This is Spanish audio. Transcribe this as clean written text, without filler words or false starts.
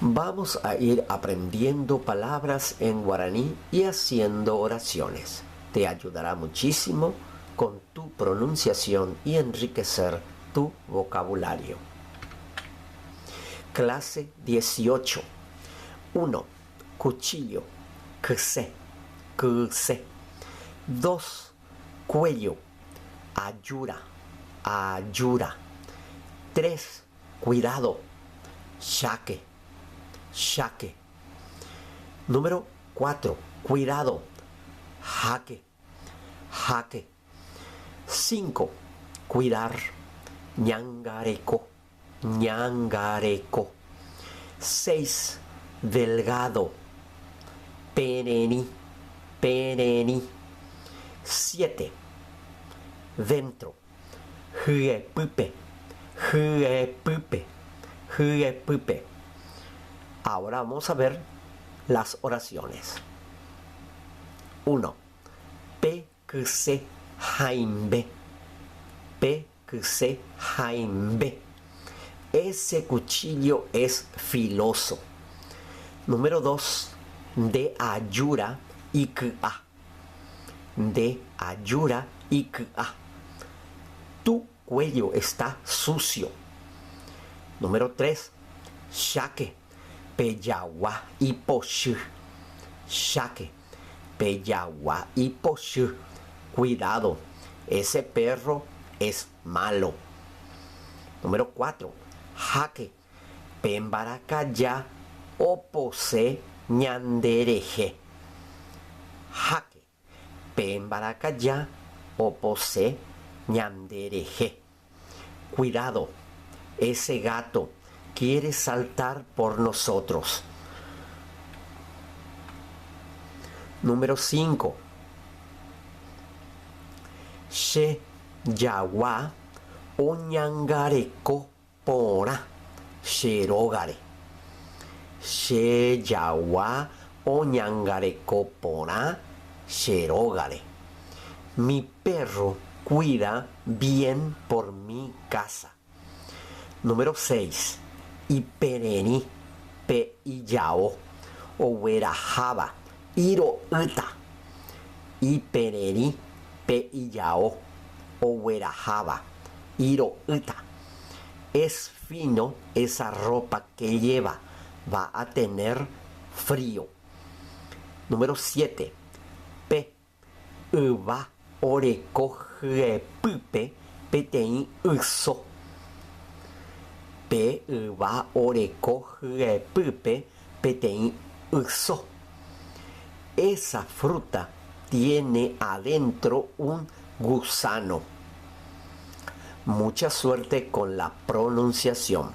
Vamos a ir aprendiendo palabras en guaraní y haciendo oraciones. Te ayudará muchísimo con tu pronunciación y enriquecer tu vocabulario. Clase 18. 1. Cuchillo. Kse. 2. Cuello. Ayura. Ayura. 3. Cuidado. Shaque. Shaque. Número 4. Cuidado. Jaque. Jaque. 5. Cuidar. Ñangareco. Ñangareco. 6. Delgado. Perení. Perení. 7. Dentro. Juepupe. Juepupe. Juepupe. Ahora vamos a ver las oraciones. 1. Pekse Jaimbe. Pekse Jaimbe. Ese cuchillo es filoso. Número 2. De ayura ik'a. De ayura ik'a. Tu cuello está sucio. Número 3. Shaque. Peyawa y poshu. Shaque. Peyawa y poshu. Cuidado, ese perro es malo. Número 4. Jaque. Pembaracaya opose ñandereje. Jaque. Pembaracaya opose ñandereje. Cuidado, ese gato quiere saltar por nosotros. Número 5. She yawa oñangareko pora sherogare. She yawa oñangareko pora sherogare. Mi perro cuida bien por mi casa. Número 6. Ipereni pe iyao owerajaba iro uta. Ipereni pe iyao owerajaba iro uta. Es fino esa ropa que lleva. Va a tener frío. Número 7. Pe uva orekoje pupe petein uso. Pe va orekoje pupe petein uso. Esa fruta tiene adentro un gusano. Mucha suerte con la pronunciación.